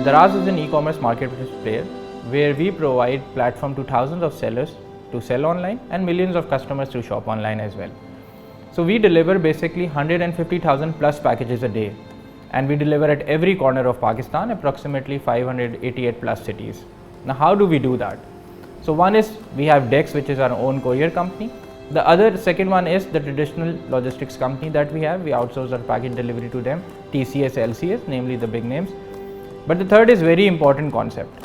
Daraz is an e-commerce marketplace player where we provide platform to thousands of sellers to sell online and millions of customers to shop online as well. So we deliver basically 150,000 plus packages a day, and we deliver at every corner of Pakistan, approximately 588 plus cities. Now how do we do that? So one is we have Dex, which is our own courier company. The second one is the traditional logistics company that we have. We outsource our package delivery to them, TCS, LCS, namely the big names. But the third is very important concept.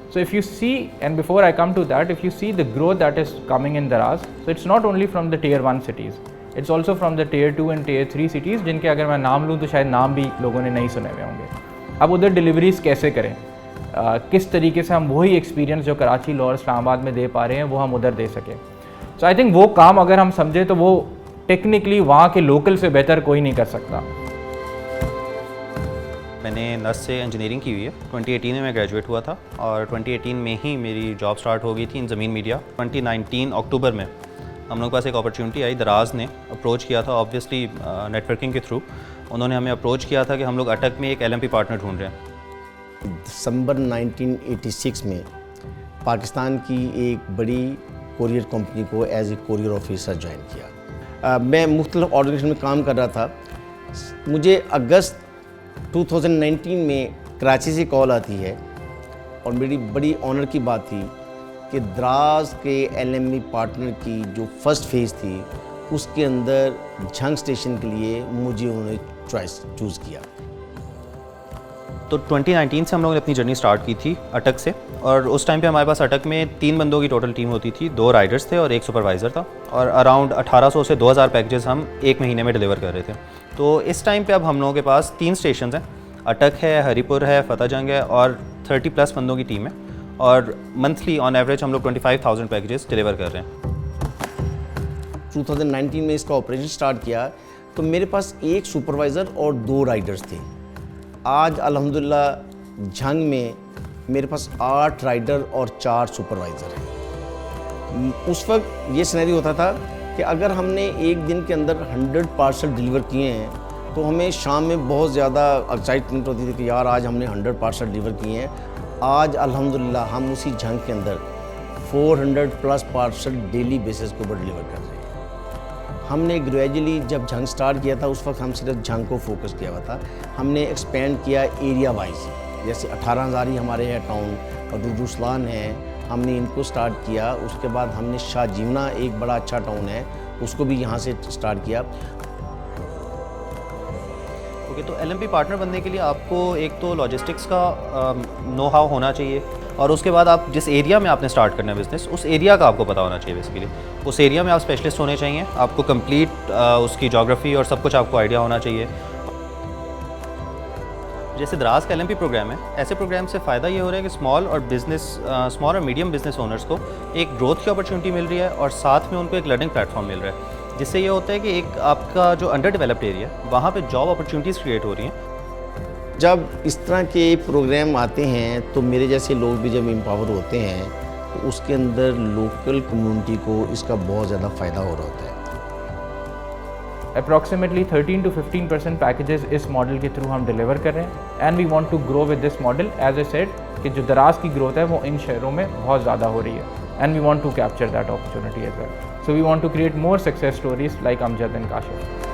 So if you see, and before I come to that, if you see the growth that is coming in Daraz, so it's not only from the tier 1 cities, it's also from the tier 2 and tier 3 cities, जिनके अगर मैं नाम लूँ तो शायद नाम भी लोगों ने नहीं सुने हुए होंगे. अब उधर डिलीवरीज कैसे करें, किस तरीके से हम वही एक्सपीरियंस जो कराची, लाहौर, इस्लामाबाद में दे पा रहे हैं वो हम उधर दे सकें. सो आई थिंक वो काम अगर हम समझें तो वो टेक्निकली वहाँ के लोकल से बेहतर कोई नहीं कर सकता. मैंने नर्स से इंजीनियरिंग की हुई है. 2018 में मैं ग्रेजुएट हुआ था और 2018 में ही मेरी जॉब स्टार्ट हो गई थी इन ज़मीन मीडिया. 2019 अक्टूबर में हम लोग के पास एक अपॉर्चुनिटी आई. दराज ने अप्रोच किया था, ऑब्वियसली नेटवर्किंग के थ्रू उन्होंने हमें अप्रोच किया था कि हम लोग अटक में एक LMP पार्टनर ढूंढ रहे हैं. दिसंबर 1986 में पाकिस्तान की एक बड़ी कोरियर कंपनी को as a courier officer join किया. मैं मुख्तलिफ ऑर्गेनाइजेशन में काम कर रहा था. मुझे अगस्त 2019 में कराची से कॉल आती है और मेरी बड़ी ऑनर की बात थी कि दराज के LME पार्टनर की जो फर्स्ट फेज़ थी उसके अंदर झंग स्टेशन के लिए मुझे उन्होंने चूज़ किया. तो 2019 से हम लोगों ने अपनी जर्नी स्टार्ट की थी अटक से, और उस टाइम पे हमारे पास अटक में 3 बंदों की टोटल टीम होती थी. 2 राइडर्स थे और 1 सुपरवाइज़र था, और अराउंड 1800 से 2000 पैकेजेस हम एक महीने में डिलीवर कर रहे थे. तो इस टाइम पे अब हम लोगों के पास 3 स्टेशन हैं. अटक है, हरीपुर है, फतेहजंग है, और 30 प्लस बंदों की टीम है, और मंथली ऑन एवरेज हम लोग 25,000 पैकेजेस डिलीवर कर रहे हैं. 2019 में इसका ऑपरेशन स्टार्ट किया तो मेरे पास 1 सुपरवाइज़र और 2 राइडर्स थे. आज अल्हम्दुलिल्लाह झंग में मेरे पास 8 राइडर और 4 सुपरवाइज़र हैं. उस वक्त ये सिनेरियो होता था कि अगर हमने एक दिन के अंदर 100 पार्सल डिलीवर किए हैं तो हमें शाम में बहुत ज़्यादा एक्साइटमेंट होती थी कि यार आज हमने 100 पार्सल डिलीवर किए हैं. आज अल्हम्दुलिल्लाह हम उसी झंग के अंदर 400 प्लस पार्सल डेली बेसिस के ऊपर डिलीवर कर रहे हैं. हमने ग्रेजुअली जब झंग स्टार्ट किया था उस वक्त हम सिर्फ झंग को फोकस किया हुआ था. हमने एक्सपेंड किया एरिया वाइज, जैसे 18,000 ही हमारे हैं टाउन, और रुसलान है, हमने इनको स्टार्ट किया. उसके बाद हमने शाहजीवना एक बड़ा अच्छा टाउन है, उसको भी यहाँ से स्टार्ट किया. ओके, तो LMP पार्टनर बनने के लिए आपको एक तो लॉजिस्टिक्स का नो हाउ होना चाहिए, और उसके बाद आप जिस एरिया में आपने स्टार्ट करना है बिज़नेस, उस एरिया का आपको पता होना चाहिए. बेसिकली उस एरिया में आप स्पेशलिस्ट होने चाहिए. आपको कंप्लीट उसकी जोग्राफ़ी और सब कुछ आपको आइडिया होना चाहिए. जैसे दराज का LMP प्रोग्राम है, ऐसे प्रोग्राम से फ़ायदा ये हो रहा है कि स्मॉल और मीडियम बिजनेस ओनर्स को एक ग्रोथ की अपॉर्चुनिटी मिल रही है, और साथ में उनको एक लर्निंग प्लेटफॉर्म मिल रहा है, जिससे ये होता है कि एक आपका जो अंडर डेवलप्ड एरिया है वहाँ पे जॉब अपॉर्चुनिटीज़ क्रिएट हो रही हैं. जब इस तरह के प्रोग्राम आते हैं तो मेरे जैसे लोग भी जब एम्पावर होते हैं तो उसके अंदर लोकल कम्युनिटी को इसका बहुत ज़्यादा फ़ायदा हो रहा होता है. Approximately 13 to 15% पैकेजेस इस मॉडल के थ्रू हम डिलीवर कर रहे हैं, and we want to grow with this model. As I said कि जो दराज की ग्रोथ है वो इन शहरों में बहुत ज़्यादा हो रही है, and we want to capture that opportunity as well. So we want to create more success stories like Amjad and Kashif.